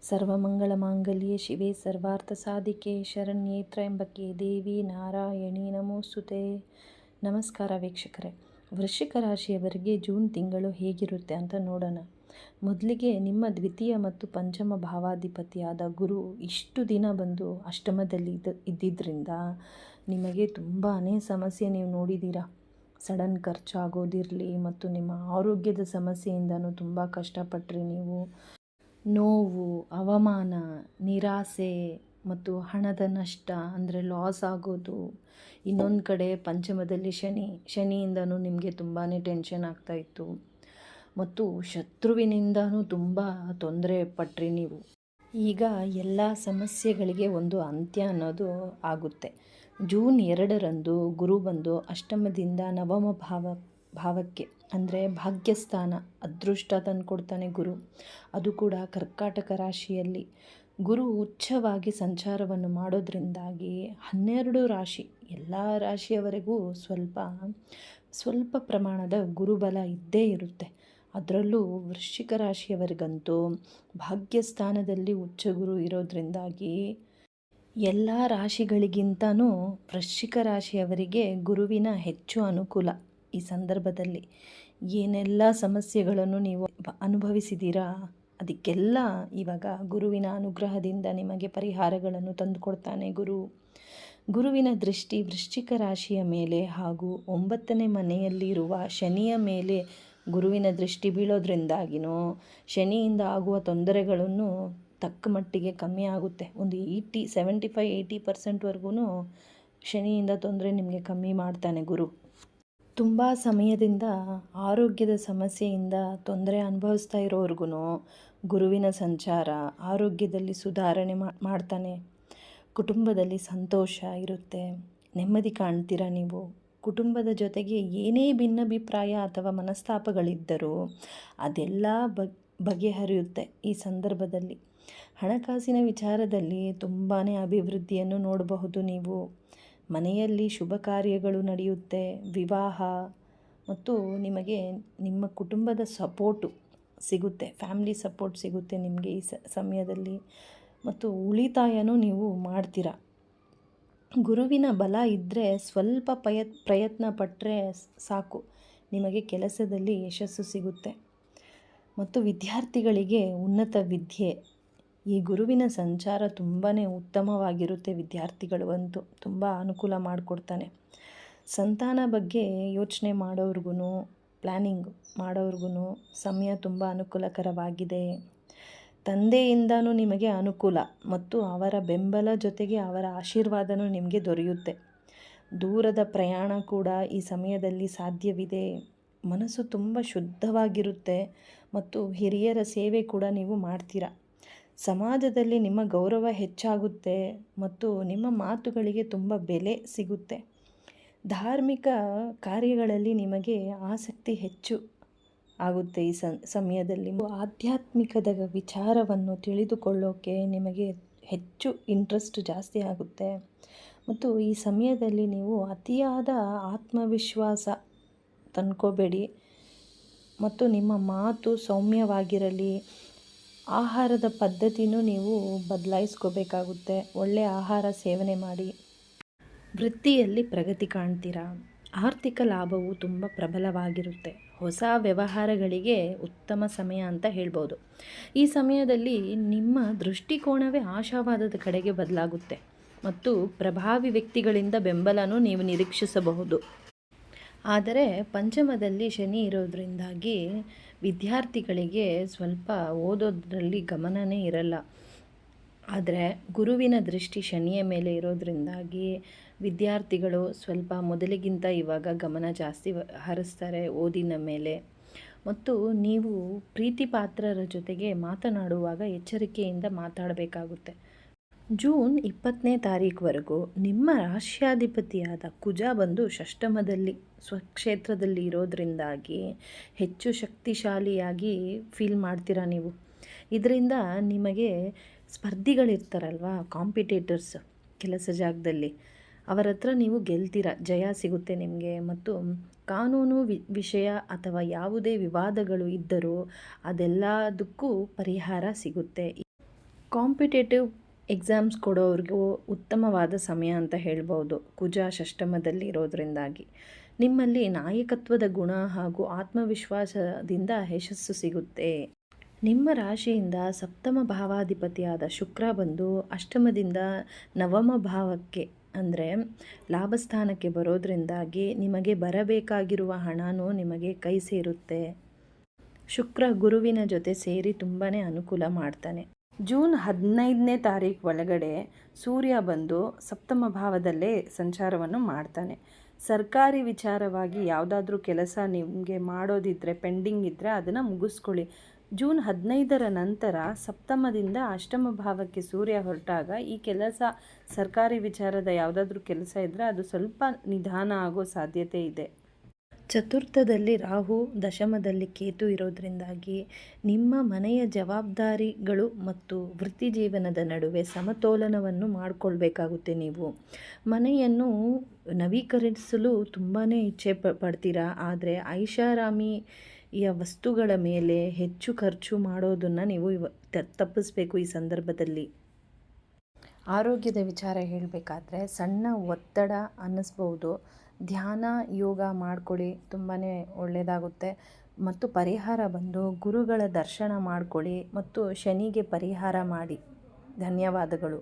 ಸರ್ವಮಂಗಳಮಾಂಗಲ್ಯೆ ಶಿವೆ ಸರ್ವಾರ್ಥಸಾಧಿಕೆ ಶರಣ್ಯೆ ತ್ರ್ಯಂಬಕೆ ದೇವಿ ನಾರಾಯಣಿ ನಮೋಸ್ತುತೆ. ನಮಸ್ಕಾರ ವೀಕ್ಷಕರೇ, ವೃಶ್ಚಿಕ ರಾಶಿಯವರಿಗೆ ಜೂನ್ ತಿಂಗಳು ಹೇಗಿರುತ್ತೆ ಅಂತ ನೋಡೋಣ. ಮೊದಲಿಗೆ ನಿಮ್ಮ ದ್ವಿತೀಯ ಮತ್ತು ಪಂಚಮ ಭಾವಾಧಿಪತಿಯಾದ ಗುರು ಇಷ್ಟು ದಿನ ಬಂದು ಅಷ್ಟಮದಲ್ಲಿ ಇದ್ದಿದ್ದರಿಂದ ನಿಮಗೆ ತುಂಬಾ ಸಮಸ್ಯೆ ನೀವು ನೋಡಿದ್ದೀರಾ. ಸಡನ್ ಖರ್ಚಾಗೋದಿರಲಿ ಮತ್ತು ನಿಮ್ಮ ಆರೋಗ್ಯದ ಸಮಸ್ಯೆಯಿಂದನೂ ತುಂಬ ಕಷ್ಟಪಟ್ರಿ ನೀವು. ನೋವು, ಅವಮಾನ, ನಿರಾಸೆ ಮತ್ತು ಹಣದ ನಷ್ಟ ಅಂದರೆ ಲಾಸ್ ಆಗೋದು. ಇನ್ನೊಂದು ಕಡೆ ಪಂಚಮದಲ್ಲಿ ಶನಿಯಿಂದನೂ ನಿಮಗೆ ತುಂಬಾ ಟೆನ್ಷನ್ ಆಗ್ತಾಯಿತ್ತು ಮತ್ತು ಶತ್ರುವಿನಿಂದನೂ ತುಂಬ ತೊಂದರೆ ಪಟ್ರಿ ನೀವು. ಈಗ ಎಲ್ಲ ಸಮಸ್ಯೆಗಳಿಗೆ ಒಂದು ಅಂತ್ಯ ಅನ್ನೋದು ಆಗುತ್ತೆ. ಜೂನ್ 2ರಂದು ಗುರು ಬಂದು ಅಷ್ಟಮದಿಂದ ನವಮ ಭಾವಕ್ಕೆ ಅಂದರೆ ಭಾಗ್ಯಸ್ಥಾನ, ಅದೃಷ್ಟ ತಂದುಕೊಡ್ತಾನೆ ಗುರು. ಅದು ಕೂಡ ಕರ್ಕಾಟಕ ರಾಶಿಯಲ್ಲಿ ಗುರು ಉಚ್ಚವಾಗಿ ಸಂಚಾರವನ್ನು ಮಾಡೋದ್ರಿಂದಾಗಿ 12 ರಾಶಿ ಎಲ್ಲ ರಾಶಿಯವರೆಗೂ ಸ್ವಲ್ಪ ಪ್ರಮಾಣದ ಗುರುಬಲ ಇದ್ದೇ ಇರುತ್ತೆ. ಅದರಲ್ಲೂ ವೃಶ್ಚಿಕ ರಾಶಿಯವರಿಗಂತೂ ಭಾಗ್ಯಸ್ಥಾನದಲ್ಲಿ ಉಚ್ಚ ಗುರು ಇರೋದ್ರಿಂದಾಗಿ ಎಲ್ಲ ರಾಶಿಗಳಿಗಿಂತನೂ ವೃಶ್ಚಿಕ ರಾಶಿಯವರಿಗೆ ಗುರುವಿನ ಹೆಚ್ಚು ಅನುಕೂಲ. ಈ ಸಂದರ್ಭದಲ್ಲಿ ಏನೆಲ್ಲ ಸಮಸ್ಯೆಗಳನ್ನು ನೀವು ಅನುಭವಿಸಿದ್ದೀರಾ ಅದಕ್ಕೆಲ್ಲ ಇವಾಗ ಗುರುವಿನ ಅನುಗ್ರಹದಿಂದ ನಿಮಗೆ ಪರಿಹಾರಗಳನ್ನು ತಂದುಕೊಡ್ತಾನೆ ಗುರುವಿನ ದೃಷ್ಟಿ ವೃಶ್ಚಿಕ ರಾಶಿಯ ಮೇಲೆ ಹಾಗೂ 9ನೇ ಮನೆಯಲ್ಲಿರುವ ಶನಿಯ ಮೇಲೆ ಗುರುವಿನ ದೃಷ್ಟಿ ಬೀಳೋದ್ರಿಂದಾಗಿನೂ ಶನಿಯಿಂದ ಆಗುವ ತೊಂದರೆಗಳನ್ನು ತಕ್ಕ ಮಟ್ಟಿಗೆ ಕಮ್ಮಿ ಆಗುತ್ತೆ. ಒಂದು 75-80% ಶನಿಯಿಂದ ತೊಂದರೆ ನಿಮಗೆ ಕಮ್ಮಿ ಮಾಡ್ತಾನೆ ಗುರು. ತುಂಬ ಸಮಯದಿಂದ ಆರೋಗ್ಯದ ಸಮಸ್ಯೆಯಿಂದ ತೊಂದರೆ ಅನುಭವಿಸ್ತಾ ಇರೋರ್ಗು ಗುರುವಿನ ಸಂಚಾರ ಆರೋಗ್ಯದಲ್ಲಿ ಸುಧಾರಣೆ ಮಾಡ್ತಾನೆ. ಕುಟುಂಬದಲ್ಲಿ ಸಂತೋಷ ಇರುತ್ತೆ, ನೆಮ್ಮದಿ ಕಾಣ್ತೀರಾ ನೀವು. ಕುಟುಂಬದ ಜೊತೆಗೆ ಏನೇ ಭಿನ್ನಾಭಿಪ್ರಾಯ ಅಥವಾ ಮನಸ್ತಾಪಗಳಿದ್ದರೂ ಅದೆಲ್ಲ ಬಗೆಹರಿಯುತ್ತೆ. ಈ ಸಂದರ್ಭದಲ್ಲಿ ಹಣಕಾಸಿನ ವಿಚಾರದಲ್ಲಿ ತುಂಬಾ ಅಭಿವೃದ್ಧಿಯನ್ನು ನೋಡಬಹುದು ನೀವು. ಮನೆಯಲ್ಲಿ ಶುಭ ಕಾರ್ಯಗಳು ನಡೆಯುತ್ತೆ, ವಿವಾಹ ಮತ್ತು ನಿಮಗೆ ನಿಮ್ಮ ಕುಟುಂಬದ ಸಪೋರ್ಟು ಸಿಗುತ್ತೆ, ಫ್ಯಾಮಿಲಿ ಸಪೋರ್ಟ್ ಸಿಗುತ್ತೆ ನಿಮಗೆ ಈ ಸಮಯದಲ್ಲಿ. ಮತ್ತು ಉಳಿತಾಯನೂ ನೀವು ಮಾಡ್ತೀರಾ. ಗುರುವಿನ ಬಲ ಇದ್ದರೆ ಸ್ವಲ್ಪ ಪ್ರಯತ್ನ ಪಟ್ಟರೆ ಸಾಕು, ನಿಮಗೆ ಕೆಲಸದಲ್ಲಿ ಯಶಸ್ಸು ಸಿಗುತ್ತೆ. ಮತ್ತು ವಿದ್ಯಾರ್ಥಿಗಳಿಗೆ ಉನ್ನತ ವಿದ್ಯೆ, ಈ ಗುರುವಿನ ಸಂಚಾರ ತುಂಬಾ ಉತ್ತಮವಾಗಿರುತ್ತೆ. ವಿದ್ಯಾರ್ಥಿಗಳು ಅಂತೂ ತುಂಬ ಅನುಕೂಲ ಮಾಡಿಕೊಡ್ತಾನೆ. ಸಂತಾನ ಬಗ್ಗೆ ಯೋಚನೆ ಮಾಡೋರ್ಗು ಪ್ಲ್ಯಾನಿಂಗ್ ಮಾಡೋರ್ಗು ಸಮಯ ತುಂಬ ಅನುಕೂಲಕರವಾಗಿದೆ. ತಂದೆಯಿಂದನೂ ನಿಮಗೆ ಅನುಕೂಲ ಮತ್ತು ಅವರ ಬೆಂಬಲ ಜೊತೆಗೆ ಅವರ ಆಶೀರ್ವಾದನೂ ನಿಮಗೆ ದೊರೆಯುತ್ತೆ. ದೂರದ ಪ್ರಯಾಣ ಕೂಡ ಈ ಸಮಯದಲ್ಲಿ ಸಾಧ್ಯವಿದೆ. ಮನಸ್ಸು ತುಂಬ ಶುದ್ಧವಾಗಿರುತ್ತೆ ಮತ್ತು ಹಿರಿಯರ ಸೇವೆ ಕೂಡ ನೀವು ಮಾಡ್ತೀರಾ. ಸಮಾಜದಲ್ಲಿ ನಿಮ್ಮ ಗೌರವ ಹೆಚ್ಚಾಗುತ್ತೆ ಮತ್ತು ನಿಮ್ಮ ಮಾತುಗಳಿಗೆ ತುಂಬ ಬೆಲೆ ಸಿಗುತ್ತೆ. ಧಾರ್ಮಿಕ ಕಾರ್ಯಗಳಲ್ಲಿ ನಿಮಗೆ ಆಸಕ್ತಿ ಹೆಚ್ಚು ಆಗುತ್ತೆ. ಈ ಸಮಯದಲ್ಲಿ ಆಧ್ಯಾತ್ಮಿಕದ ವಿಚಾರವನ್ನು ತಿಳಿದುಕೊಳ್ಳೋಕೆ ನಿಮಗೆ ಹೆಚ್ಚು ಇಂಟ್ರೆಸ್ಟ್ ಜಾಸ್ತಿ ಆಗುತ್ತೆ. ಮತ್ತು ಈ ಸಮಯದಲ್ಲಿ ನೀವು ಅತಿಯಾದ ಆತ್ಮವಿಶ್ವಾಸ ತಂದ್ಕೋಬೇಡಿ ಮತ್ತು ನಿಮ್ಮ ಮಾತು ಸೌಮ್ಯವಾಗಿರಲಿ. ಆಹಾರದ ಪದ್ಧತಿನೂ ನೀವು ಬದಲಾಯಿಸ್ಕೋಬೇಕಾಗುತ್ತೆ. ಒಳ್ಳೆಯ ಆಹಾರ ಸೇವನೆ ಮಾಡಿ. ವೃತ್ತಿಯಲ್ಲಿ ಪ್ರಗತಿ ಕಾಣ್ತೀರಾ. ಆರ್ಥಿಕ ಲಾಭವು ತುಂಬ ಪ್ರಬಲವಾಗಿರುತ್ತೆ. ಹೊಸ ವ್ಯವಹಾರಗಳಿಗೆ ಉತ್ತಮ ಸಮಯ ಅಂತ ಹೇಳ್ಬೋದು. ಈ ಸಮಯದಲ್ಲಿ ನಿಮ್ಮ ದೃಷ್ಟಿಕೋನವೇ ಆಶಾವಾದದ ಕಡೆಗೆ ಬದಲಾಗುತ್ತೆ ಮತ್ತು ಪ್ರಭಾವಿ ವ್ಯಕ್ತಿಗಳಿಂದ ಬೆಂಬಲನೂ ನೀವು ನಿರೀಕ್ಷಿಸಬಹುದು. ಆದರೆ ಪಂಚಮದಲ್ಲಿ ಶನಿ ಇರೋದ್ರಿಂದಾಗಿ ವಿದ್ಯಾರ್ಥಿಗಳಿಗೆ ಸ್ವಲ್ಪ ಓದೋದ್ರಲ್ಲಿ ಗಮನನೇ ಇರಲ್ಲ. ಆದರೆ ಗುರುವಿನ ದೃಷ್ಟಿ ಶನಿಯ ಮೇಲೆ ಇರೋದ್ರಿಂದಾಗಿ ವಿದ್ಯಾರ್ಥಿಗಳು ಸ್ವಲ್ಪ ಮೊದಲಿಗಿಂತ ಇವಾಗ ಗಮನ ಜಾಸ್ತಿ ಹರಿಸ್ತಾರೆ ಓದಿನ ಮೇಲೆ. ಮತ್ತು ನೀವು ಪ್ರೀತಿ ಪಾತ್ರರ ಜೊತೆಗೆ ಮಾತನಾಡುವಾಗ ಎಚ್ಚರಿಕೆಯಿಂದ ಮಾತಾಡಬೇಕಾಗುತ್ತೆ. ಜೂನ್ 20ನೇ ತಾರೀಕುವರೆಗೂ ನಿಮ್ಮ ರಾಶ್ಯಾಧಿಪತಿಯಾದ ಕುಜ ಬಂದು ಷಷ್ಠಮದಲ್ಲಿ ಸ್ವಕ್ಷೇತ್ರದಲ್ಲಿ ಇರೋದ್ರಿಂದಾಗಿ ಹೆಚ್ಚು ಶಕ್ತಿಶಾಲಿಯಾಗಿ ಫೀಲ್ ಮಾಡ್ತೀರಾ ನೀವು. ಇದರಿಂದ ನಿಮಗೆ ಸ್ಪರ್ಧಿಗಳಿರ್ತಾರಲ್ವ, ಕಾಂಪಿಟೇಟರ್ಸ್ ಕೆಲಸ ಜಾಗದಲ್ಲಿ, ಅವರ ಹತ್ರ ನೀವು ಗೆಲ್ತೀರ, ಜಯ ಸಿಗುತ್ತೆ ನಿಮಗೆ. ಮತ್ತು ಕಾನೂನು ವಿಷಯ ಅಥವಾ ಯಾವುದೇ ವಿವಾದಗಳು ಇದ್ದರೂ ಅದೆಲ್ಲದಕ್ಕೂ ಪರಿಹಾರ ಸಿಗುತ್ತೆ. ಕಾಂಪಿಟೇಟಿವ್ ಎಕ್ಸಾಮ್ಸ್ ಕೊಡೋರಿಗೂ ಉತ್ತಮವಾದ ಸಮಯ ಅಂತ ಹೇಳ್ಬೋದು. ಕುಜ ಷಷ್ಠಮದಲ್ಲಿ ಇರೋದ್ರಿಂದಾಗಿ ನಿಮ್ಮಲ್ಲಿ ನಾಯಕತ್ವದ ಗುಣ ಹಾಗೂ ಆತ್ಮವಿಶ್ವಾಸದಿಂದ ಯಶಸ್ಸು ಸಿಗುತ್ತೆ. ನಿಮ್ಮ ರಾಶಿಯಿಂದ ಸಪ್ತಮ ಭಾವಾಧಿಪತಿಯಾದ ಶುಕ್ರ ಬಂದು ಅಷ್ಟಮದಿಂದ ನವಮ ಭಾವಕ್ಕೆ ಅಂದರೆ ಲಾಭಸ್ಥಾನಕ್ಕೆ ಬರೋದ್ರಿಂದಾಗಿ ನಿಮಗೆ ಬರಬೇಕಾಗಿರುವ ಹಣನೂ ನಿಮಗೆ ಕೈ ಸೇರುತ್ತೆ. ಶುಕ್ರ ಗುರುವಿನ ಜೊತೆ ಸೇರಿ ತುಂಬಾ ಅನುಕೂಲ ಮಾಡ್ತಾನೆ. ಜೂನ್ 15ನೇ ತಾರೀಕು ಒಳಗಡೆ ಸೂರ್ಯ ಬಂದು ಸಪ್ತಮ ಭಾವದಲ್ಲೇ ಸಂಚಾರವನ್ನು ಮಾಡ್ತಾನೆ. ಸರ್ಕಾರಿ ವಿಚಾರವಾಗಿ ಯಾವುದಾದ್ರೂ ಕೆಲಸ ನಿಮಗೆ ಮಾಡೋದಿದ್ದರೆ ಪೆಂಡಿಂಗ್ ಇದ್ದರೆ ಅದನ್ನು ಮುಗಿಸ್ಕೊಳ್ಳಿ. ಜೂನ್ 15ರ ನಂತರ ಸಪ್ತಮದಿಂದ ಅಷ್ಟಮ ಭಾವಕ್ಕೆ ಸೂರ್ಯ ಹೊರಟಾಗ ಈ ಕೆಲಸ ಸರ್ಕಾರಿ ವಿಚಾರದ ಯಾವುದಾದ್ರೂ ಕೆಲಸ ಇದ್ದರೆ ಅದು ಸ್ವಲ್ಪ ನಿಧಾನ ಆಗೋ ಸಾಧ್ಯತೆ ಇದೆ. ಚತುರ್ಥದಲ್ಲಿ ರಾಹು, ದಶಮದಲ್ಲಿ ಕೇತು ಇರೋದ್ರಿಂದಾಗಿ ನಿಮ್ಮ ಮನೆಯ ಜವಾಬ್ದಾರಿಗಳು ಮತ್ತು ವೃತ್ತಿ ಜೀವನದ ನಡುವೆ ಸಮತೋಲನವನ್ನು ಮಾಡಿಕೊಳ್ಬೇಕಾಗುತ್ತೆ. ನೀವು ಮನೆಯನ್ನು ನವೀಕರಿಸಲು ತುಂಬಾ ಇಚ್ಛೆ ಪಡ್ತೀರಾ, ಆದರೆ ಐಷಾರಾಮಿಯ ವಸ್ತುಗಳ ಮೇಲೆ ಹೆಚ್ಚು ಖರ್ಚು ಮಾಡೋದನ್ನು ನೀವು ತಪ್ಪಿಸ್ಬೇಕು. ಈ ಸಂದರ್ಭದಲ್ಲಿ ಆರೋಗ್ಯದ ವಿಚಾರ ಹೇಳಬೇಕಾದ್ರೆ ಸಣ್ಣ ಒತ್ತಡ ಅನ್ನಿಸ್ಬೋದು. ಧ್ಯಾನ ಯೋಗ ಮಾಡ್ಕೊಳ್ಳಿ, ತುಂಬಾ ಒಳ್ಳೆಯದಾಗುತ್ತೆ. ಮತ್ತು ಪರಿಹಾರ ಬಂದು ಗುರುಗಳ ದರ್ಶನ ಮಾಡ್ಕೊಳ್ಳಿ ಮತ್ತು ಶನಿಗೆ ಪರಿಹಾರ ಮಾಡಿ. ಧನ್ಯವಾದಗಳು.